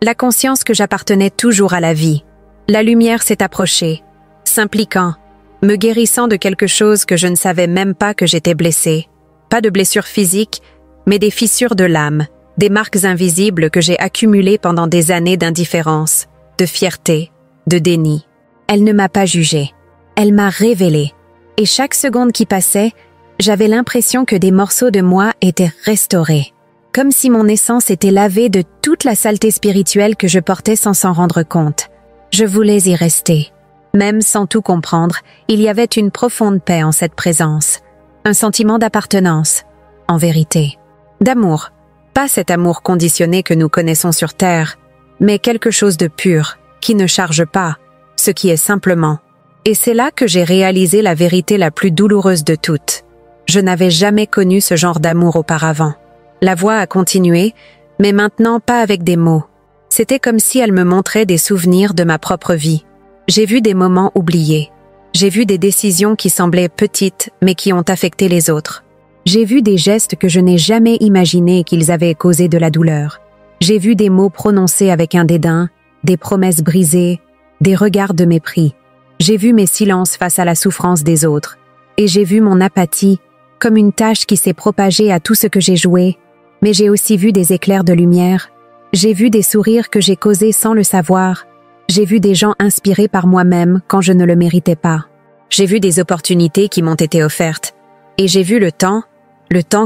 La conscience que j'appartenais toujours à la vie. La lumière s'est approchée, s'impliquant, me guérissant de quelque chose que je ne savais même pas que j'étais blessée. Pas de blessures physiques, mais des fissures de l'âme, des marques invisibles que j'ai accumulées pendant des années d'indifférence, de fierté, de déni. Elle ne m'a pas jugée, elle m'a révélée. Et chaque seconde qui passait, j'avais l'impression que des morceaux de moi étaient restaurés. Comme si mon essence était lavée de toute la saleté spirituelle que je portais sans s'en rendre compte. Je voulais y rester. Même sans tout comprendre, il y avait une profonde paix en cette présence. Un sentiment d'appartenance, en vérité. D'amour, Pas cet amour conditionné que nous connaissons sur Terre, mais quelque chose de pur, qui ne charge pas, ce qui est simplement. Et c'est là que j'ai réalisé la vérité la plus douloureuse de toutes. Je n'avais jamais connu ce genre d'amour auparavant. La voix a continué, mais maintenant pas avec des mots. C'était comme si elle me montrait des souvenirs de ma propre vie. J'ai vu des moments oubliés. J'ai vu des décisions qui semblaient petites, mais qui ont affecté les autres. J'ai vu des gestes que je n'ai jamais imaginés qu'ils avaient causé de la douleur. J'ai vu des mots prononcés avec un dédain, des promesses brisées, des regards de mépris. J'ai vu mes silences face à la souffrance des autres. Et j'ai vu mon apathie, comme une tache qui s'est propagée à tout ce que j'ai joué. Mais j'ai aussi vu des éclairs de lumière. J'ai vu des sourires que j'ai causés sans le savoir. J'ai vu des gens inspirés par moi-même quand je ne le méritais pas. J'ai vu des opportunités qui m'ont été offertes. Et j'ai vu le temps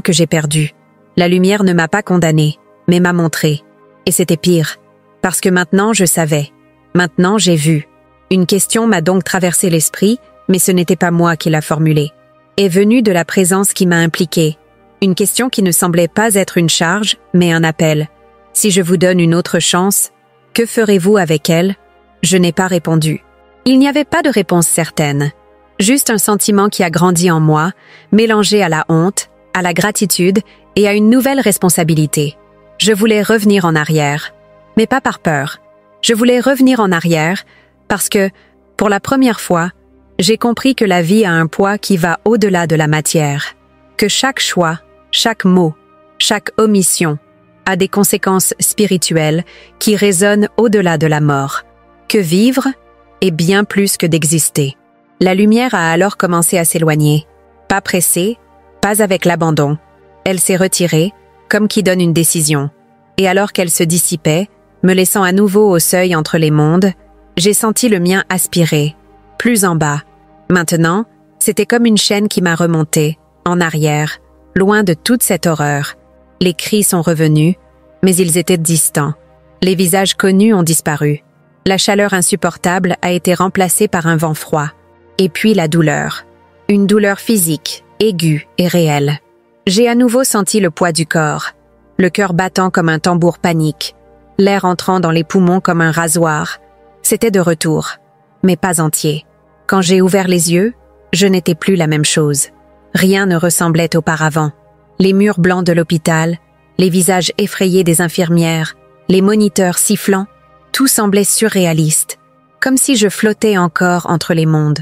que j'ai perdu. La lumière ne m'a pas condamné, mais m'a montré. Et c'était pire, parce que maintenant je savais. Maintenant j'ai vu. Une question m'a donc traversé l'esprit, mais ce n'était pas moi qui l'a formulée. Est venue de la présence qui m'a impliquée. Une question qui ne semblait pas être une charge, mais un appel. Si je vous donne une autre chance, que ferez-vous avec elle? Je n'ai pas répondu. Il n'y avait pas de réponse certaine. Juste un sentiment qui a grandi en moi, mélangé à la honte, à la gratitude et à une nouvelle responsabilité. Je voulais revenir en arrière, mais pas par peur. Je voulais revenir en arrière parce que, pour la première fois, j'ai compris que la vie a un poids qui va au-delà de la matière, que chaque choix, chaque mot, chaque omission a des conséquences spirituelles qui résonnent au-delà de la mort, que vivre est bien plus que d'exister. La lumière a alors commencé à s'éloigner, pas pressée, pas avec l'abandon. Elle s'est retirée, comme qui donne une décision. Et alors qu'elle se dissipait, me laissant à nouveau au seuil entre les mondes, j'ai senti le mien aspirer, plus en bas. Maintenant, c'était comme une chaîne qui m'a remonté, en arrière, loin de toute cette horreur. Les cris sont revenus, mais ils étaient distants. Les visages connus ont disparu. La chaleur insupportable a été remplacée par un vent froid. Et puis la douleur. Une douleur physique, aiguë et réelle. J'ai à nouveau senti le poids du corps, le cœur battant comme un tambour panique, l'air entrant dans les poumons comme un rasoir. C'était de retour, mais pas entier. Quand j'ai ouvert les yeux, je n'étais plus la même chose. Rien ne ressemblait auparavant. Les murs blancs de l'hôpital, les visages effrayés des infirmières, les moniteurs sifflants, tout semblait surréaliste, comme si je flottais encore entre les mondes.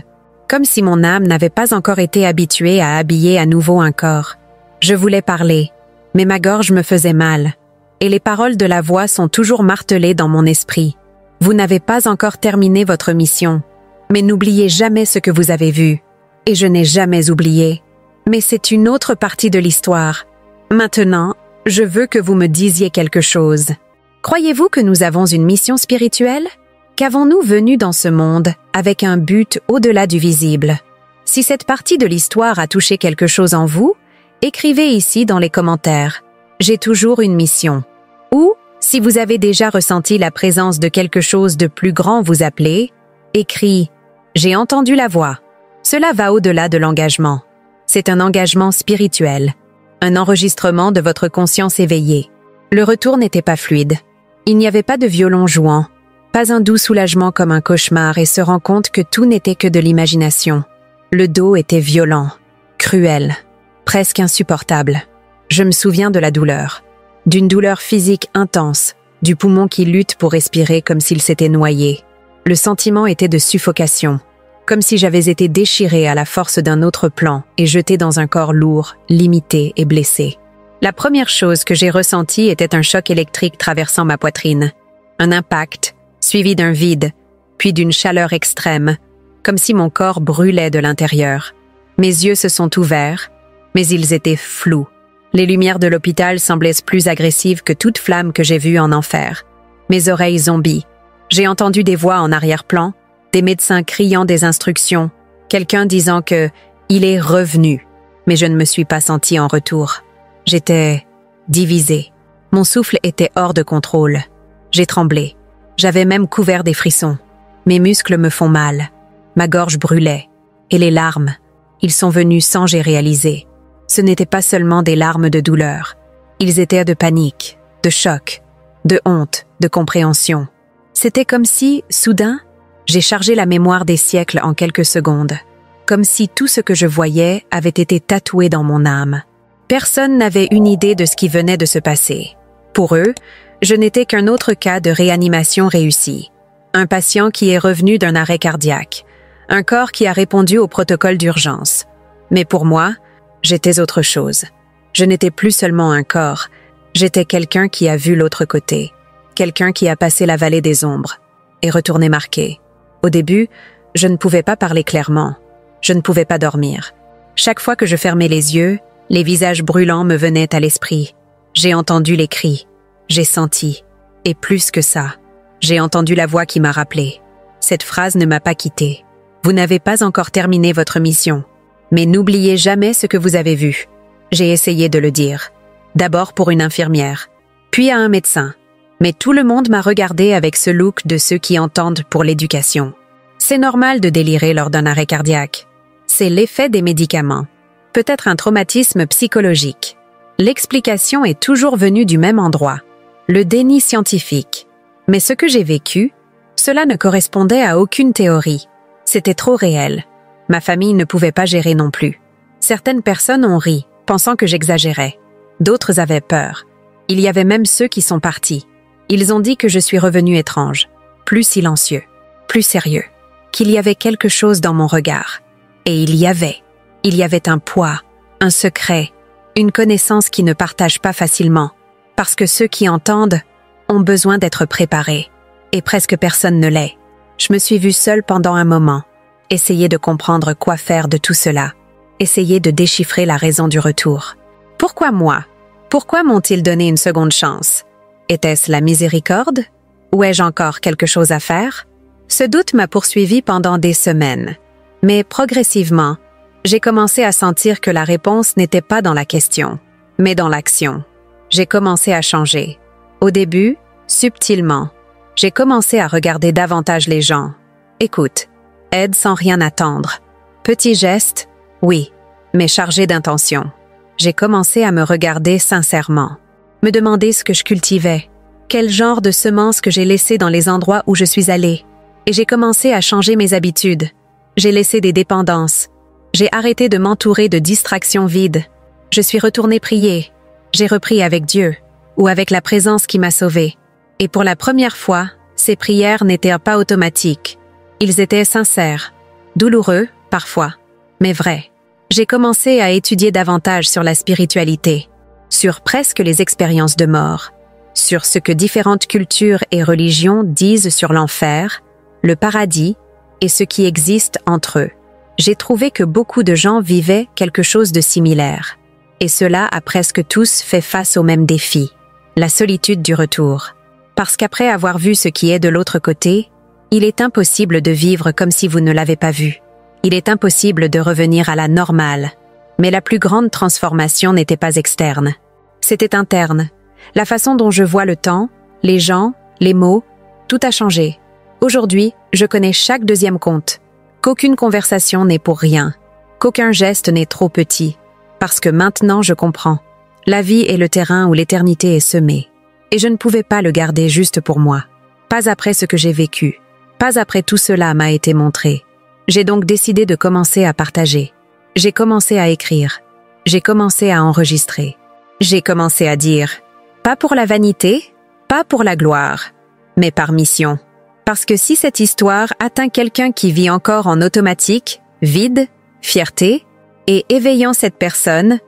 Comme si mon âme n'avait pas encore été habituée à habiller à nouveau un corps. Je voulais parler, mais ma gorge me faisait mal, et les paroles de la voix sont toujours martelées dans mon esprit. Vous n'avez pas encore terminé votre mission, mais n'oubliez jamais ce que vous avez vu. Et je n'ai jamais oublié. Mais c'est une autre partie de l'histoire. Maintenant, je veux que vous me disiez quelque chose. Croyez-vous que nous avons une mission spirituelle? Qu'avons-nous venu dans ce monde avec un but au-delà du visible? Si cette partie de l'histoire a touché quelque chose en vous, écrivez ici dans les commentaires. J'ai toujours une mission. Ou, si vous avez déjà ressenti la présence de quelque chose de plus grand vous appeler, écrit « J'ai entendu la voix ». Cela va au-delà de l'engagement. C'est un engagement spirituel, un enregistrement de votre conscience éveillée. Le retour n'était pas fluide. Il n'y avait pas de violon jouant. Pas un doux soulagement comme un cauchemar et se rend compte que tout n'était que de l'imagination. Le dos était violent, cruel, presque insupportable. Je me souviens de la douleur. D'une douleur physique intense, du poumon qui lutte pour respirer comme s'il s'était noyé. Le sentiment était de suffocation, comme si j'avais été déchirée à la force d'un autre plan et jetée dans un corps lourd, limité et blessé. La première chose que j'ai ressentie était un choc électrique traversant ma poitrine. Un impact, suivi d'un vide, puis d'une chaleur extrême, comme si mon corps brûlait de l'intérieur. Mes yeux se sont ouverts, mais ils étaient flous. Les lumières de l'hôpital semblaient plus agressives que toute flamme que j'ai vue en enfer. Mes oreilles zombies. J'ai entendu des voix en arrière-plan, des médecins criant des instructions, quelqu'un disant que « il est revenu », mais je ne me suis pas sentie en retour. J'étais divisée. Mon souffle était hors de contrôle. J'ai tremblé. J'avais même couvert des frissons. Mes muscles me font mal. Ma gorge brûlait. Et les larmes, ils sont venus sans j'ai réalisé. Ce n'étaient pas seulement des larmes de douleur. Ils étaient de panique, de choc, de honte, de compréhension. C'était comme si, soudain, j'ai chargé la mémoire des siècles en quelques secondes. Comme si tout ce que je voyais avait été tatoué dans mon âme. Personne n'avait une idée de ce qui venait de se passer. Pour eux, je n'étais qu'un autre cas de réanimation réussie. Un patient qui est revenu d'un arrêt cardiaque. Un corps qui a répondu au protocole d'urgence. Mais pour moi, j'étais autre chose. Je n'étais plus seulement un corps. J'étais quelqu'un qui a vu l'autre côté. Quelqu'un qui a passé la vallée des ombres et retourné marqué. Au début, je ne pouvais pas parler clairement. Je ne pouvais pas dormir. Chaque fois que je fermais les yeux, les visages brûlants me venaient à l'esprit. J'ai entendu les cris. J'ai senti. Et plus que ça, j'ai entendu la voix qui m'a rappelé. Cette phrase ne m'a pas quittée. Vous n'avez pas encore terminé votre mission. Mais n'oubliez jamais ce que vous avez vu. J'ai essayé de le dire. D'abord pour une infirmière, puis à un médecin. Mais tout le monde m'a regardé avec ce look de ceux qui entendent pour l'éducation. C'est normal de délirer lors d'un arrêt cardiaque. C'est l'effet des médicaments. Peut-être un traumatisme psychologique. L'explication est toujours venue du même endroit. Le déni scientifique. Mais ce que j'ai vécu, cela ne correspondait à aucune théorie. C'était trop réel. Ma famille ne pouvait pas gérer non plus. Certaines personnes ont ri, pensant que j'exagérais. D'autres avaient peur. Il y avait même ceux qui sont partis. Ils ont dit que je suis revenu étrange, plus silencieux, plus sérieux, qu'il y avait quelque chose dans mon regard. Et il y avait un poids, un secret, une connaissance qui ne partage pas facilement, parce que ceux qui entendent ont besoin d'être préparés, et presque personne ne l'est. Je me suis vue seule pendant un moment, essayer de comprendre quoi faire de tout cela, essayer de déchiffrer la raison du retour. Pourquoi moi? Pourquoi m'ont-ils donné une seconde chance? Était-ce la miséricorde? Ou ai-je encore quelque chose à faire? Ce doute m'a poursuivi pendant des semaines. Mais progressivement, j'ai commencé à sentir que la réponse n'était pas dans la question, mais dans l'action. J'ai commencé à changer. Au début, subtilement, j'ai commencé à regarder davantage les gens. Écoute, aide sans rien attendre. Petit geste, oui, mais chargé d'intention. J'ai commencé à me regarder sincèrement, me demander ce que je cultivais, quel genre de semences que j'ai laissées dans les endroits où je suis allée. Et j'ai commencé à changer mes habitudes. J'ai laissé des dépendances. J'ai arrêté de m'entourer de distractions vides. Je suis retournée prier. J'ai repris avec Dieu, ou avec la présence qui m'a sauvée. Et pour la première fois, ces prières n'étaient pas automatiques. Ils étaient sincères, douloureux, parfois, mais vrais. J'ai commencé à étudier davantage sur la spiritualité, sur presque les expériences de mort, sur ce que différentes cultures et religions disent sur l'enfer, le paradis et ce qui existe entre eux. J'ai trouvé que beaucoup de gens vivaient quelque chose de similaire. Et cela a presque tous fait face au même défi, la solitude du retour. Parce qu'après avoir vu ce qui est de l'autre côté, il est impossible de vivre comme si vous ne l'avez pas vu. Il est impossible de revenir à la normale. Mais la plus grande transformation n'était pas externe. C'était interne. La façon dont je vois le temps, les gens, les mots, tout a changé. Aujourd'hui, je connais chaque deuxième compte. Qu'aucune conversation n'est pour rien. Qu'aucun geste n'est trop petit. Parce que maintenant je comprends. La vie est le terrain où l'éternité est semée. Et je ne pouvais pas le garder juste pour moi. Pas après ce que j'ai vécu. Pas après tout cela m'a été montré. J'ai donc décidé de commencer à partager. J'ai commencé à écrire. J'ai commencé à enregistrer. J'ai commencé à dire, pas pour la vanité, pas pour la gloire, mais par mission. Parce que si cette histoire atteint quelqu'un qui vit encore en automatique, vide, fierté, et éveillant cette personne,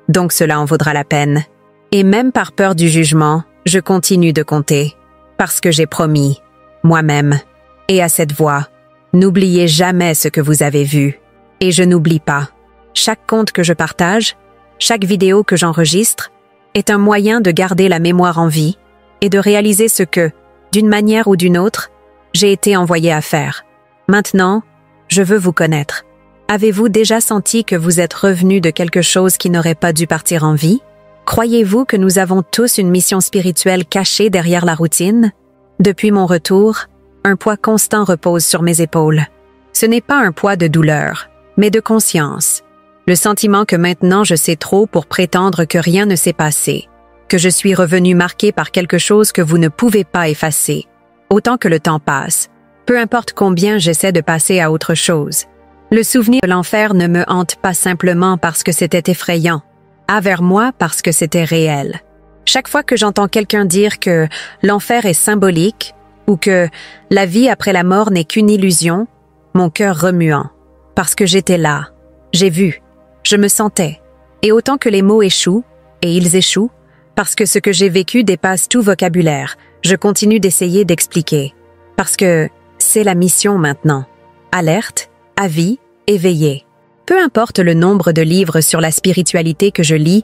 donc cela en vaudra la peine. Et même par peur du jugement, je continue de compter. Parce que j'ai promis, moi-même, et à cette voix, n'oubliez jamais ce que vous avez vu. Et je n'oublie pas. Chaque conte que je partage, chaque vidéo que j'enregistre, est un moyen de garder la mémoire en vie et de réaliser ce que, d'une manière ou d'une autre, j'ai été envoyé à faire. Maintenant, je veux vous connaître. Avez-vous déjà senti que vous êtes revenu de quelque chose qui n'aurait pas dû partir en vie? Croyez-vous que nous avons tous une mission spirituelle cachée derrière la routine? Depuis mon retour, un poids constant repose sur mes épaules. Ce n'est pas un poids de douleur, mais de conscience. Le sentiment que maintenant je sais trop pour prétendre que rien ne s'est passé. que je suis revenu marqué par quelque chose que vous ne pouvez pas effacer. Autant que le temps passe, peu importe combien j'essaie de passer à autre chose. Le souvenir de l'enfer ne me hante pas simplement parce que c'était effrayant, envers moi parce que c'était réel. Chaque fois que j'entends quelqu'un dire que l'enfer est symbolique ou que la vie après la mort n'est qu'une illusion, mon cœur remuant. Parce que j'étais là, j'ai vu, je me sentais. Et autant que les mots échouent, et ils échouent, parce que ce que j'ai vécu dépasse tout vocabulaire, je continue d'essayer d'expliquer. Parce que c'est la mission maintenant. Alerte, avis, éveillé. Peu importe le nombre de livres sur la spiritualité que je lis,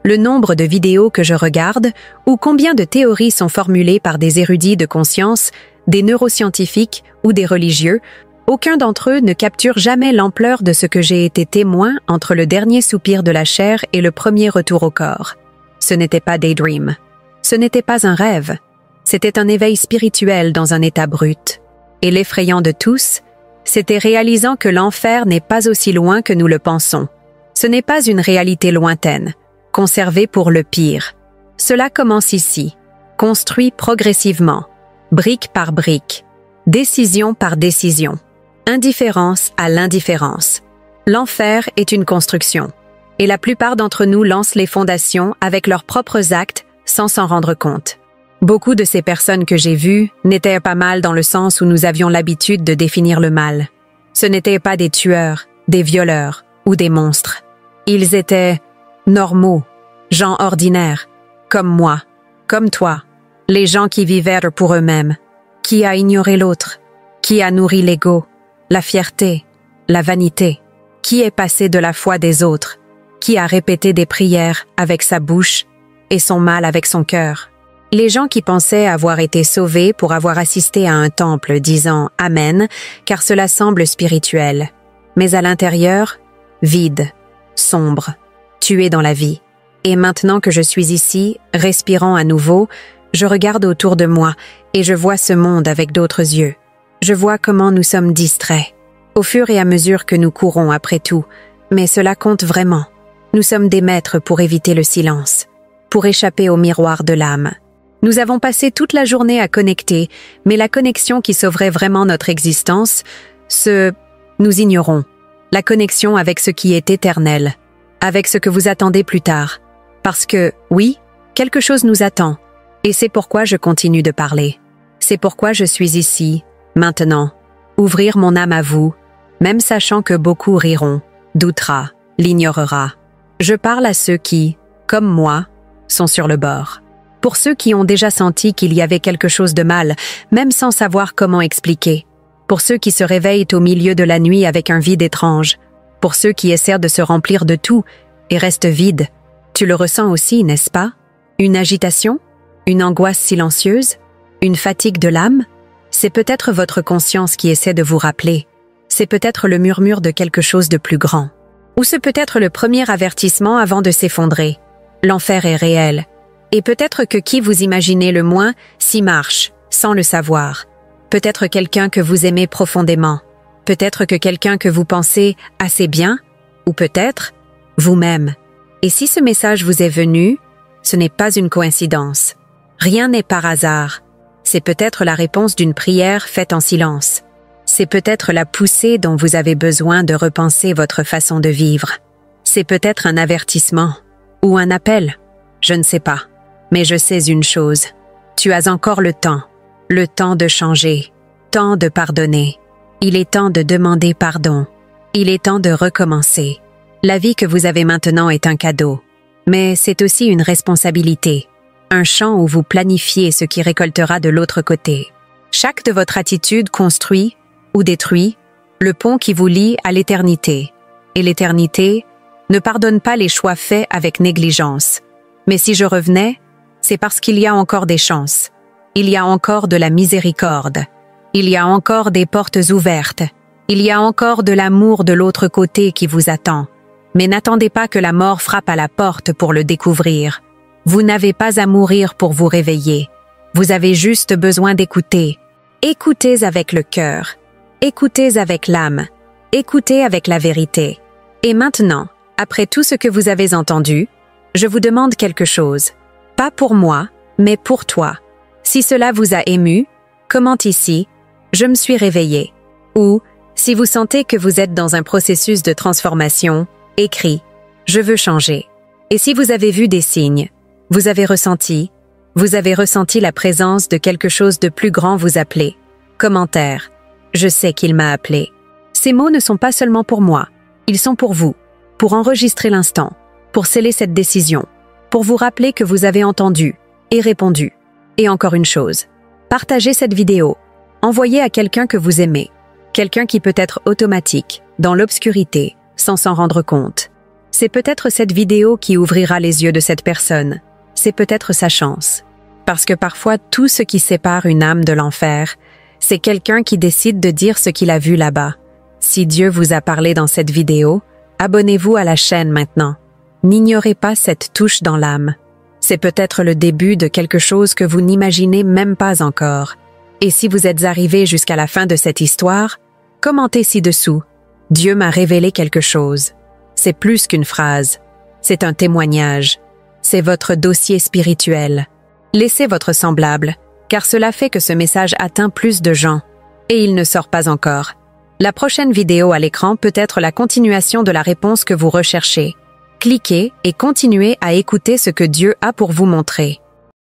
le nombre de vidéos que je regarde, ou combien de théories sont formulées par des érudits de conscience, des neuroscientifiques ou des religieux, aucun d'entre eux ne capture jamais l'ampleur de ce que j'ai été témoin entre le dernier soupir de la chair et le premier retour au corps. Ce n'était pas Daydream. Ce n'était pas un rêve. C'était un éveil spirituel dans un état brut. Et l'effrayant de tous, c'était réalisant que l'enfer n'est pas aussi loin que nous le pensons. Ce n'est pas une réalité lointaine, conservée pour le pire. Cela commence ici, construit progressivement, brique par brique, décision par décision, indifférence à l'indifférence. L'enfer est une construction, et la plupart d'entre nous lancent les fondations avec leurs propres actes sans s'en rendre compte. Beaucoup de ces personnes que j'ai vues n'étaient pas mal dans le sens où nous avions l'habitude de définir le mal. Ce n'étaient pas des tueurs, des violeurs ou des monstres. Ils étaient normaux, gens ordinaires, comme moi, comme toi, les gens qui vivèrent pour eux-mêmes, qui a ignoré l'autre, qui a nourri l'ego, la fierté, la vanité, qui est passé de la foi des autres, qui a répété des prières avec sa bouche et son mal avec son cœur. Les gens qui pensaient avoir été sauvés pour avoir assisté à un temple disant « Amen » car cela semble spirituel, mais à l'intérieur, vide, sombre, tué dans la vie. Et maintenant que je suis ici, respirant à nouveau, je regarde autour de moi et je vois ce monde avec d'autres yeux. Je vois comment nous sommes distraits, au fur et à mesure que nous courons après tout, mais cela compte vraiment. Nous sommes des maîtres pour éviter le silence, pour échapper au miroir de l'âme. Nous avons passé toute la journée à connecter, mais la connexion qui sauverait vraiment notre existence, nous ignorons. La connexion avec ce qui est éternel, avec ce que vous attendez plus tard. Parce que, oui, quelque chose nous attend. Et c'est pourquoi je continue de parler. C'est pourquoi je suis ici, maintenant. Ouvrir mon âme à vous, même sachant que beaucoup riront, doutera, l'ignorera. Je parle à ceux qui, comme moi, sont sur le bord. Pour ceux qui ont déjà senti qu'il y avait quelque chose de mal, même sans savoir comment expliquer. Pour ceux qui se réveillent au milieu de la nuit avec un vide étrange. Pour ceux qui essaient de se remplir de tout et restent vides. Tu le ressens aussi, n'est-ce pas? Une agitation? Une angoisse silencieuse? Une fatigue de l'âme? C'est peut-être votre conscience qui essaie de vous rappeler. C'est peut-être le murmure de quelque chose de plus grand. Ou c'est peut-être le premier avertissement avant de s'effondrer. L'enfer est réel. Et peut-être que qui vous imaginez le moins s'y marche, sans le savoir. Peut-être quelqu'un que vous aimez profondément. Peut-être que quelqu'un que vous pensez assez bien. Ou peut-être vous-même. Et si ce message vous est venu, ce n'est pas une coïncidence. Rien n'est par hasard. C'est peut-être la réponse d'une prière faite en silence. C'est peut-être la poussée dont vous avez besoin de repenser votre façon de vivre. C'est peut-être un avertissement ou un appel. Je ne sais pas. Mais je sais une chose. Tu as encore le temps de changer, temps de pardonner. Il est temps de demander pardon. Il est temps de recommencer. La vie que vous avez maintenant est un cadeau. Mais c'est aussi une responsabilité. Un champ où vous planifiez ce qui récoltera de l'autre côté. Chaque de votre attitude construit ou détruit le pont qui vous lie à l'éternité. Et l'éternité ne pardonne pas les choix faits avec négligence. Mais si je revenais, c'est parce qu'il y a encore des chances. Il y a encore de la miséricorde. Il y a encore des portes ouvertes. Il y a encore de l'amour de l'autre côté qui vous attend. Mais n'attendez pas que la mort frappe à la porte pour le découvrir. Vous n'avez pas à mourir pour vous réveiller. Vous avez juste besoin d'écouter. Écoutez avec le cœur. Écoutez avec l'âme. Écoutez avec la vérité. Et maintenant, après tout ce que vous avez entendu, je vous demande quelque chose. Pas pour moi, mais pour toi. Si cela vous a ému, commente ici « Je me suis réveillé » ou si vous sentez que vous êtes dans un processus de transformation, écris « Je veux changer ». Et si vous avez vu des signes, vous avez ressenti la présence de quelque chose de plus grand vous appeler. Commentaire « Je sais qu'il m'a appelé ». Ces mots ne sont pas seulement pour moi, ils sont pour vous, pour enregistrer l'instant, pour sceller cette décision, pour vous rappeler que vous avez entendu et répondu. Et encore une chose, partagez cette vidéo, envoyez à quelqu'un que vous aimez, quelqu'un qui peut être automatique, dans l'obscurité, sans s'en rendre compte. C'est peut-être cette vidéo qui ouvrira les yeux de cette personne, c'est peut-être sa chance. Parce que parfois tout ce qui sépare une âme de l'enfer, c'est quelqu'un qui décide de dire ce qu'il a vu là-bas. Si Dieu vous a parlé dans cette vidéo, abonnez-vous à la chaîne maintenant. N'ignorez pas cette touche dans l'âme. C'est peut-être le début de quelque chose que vous n'imaginez même pas encore. Et si vous êtes arrivé jusqu'à la fin de cette histoire, commentez ci-dessous. Dieu m'a révélé quelque chose. C'est plus qu'une phrase. C'est un témoignage. C'est votre dossier spirituel. Laissez votre semblable, car cela fait que ce message atteint plus de gens. Et il ne sort pas encore. La prochaine vidéo à l'écran peut être la continuation de la réponse que vous recherchez. Cliquez et continuez à écouter ce que Dieu a pour vous montrer.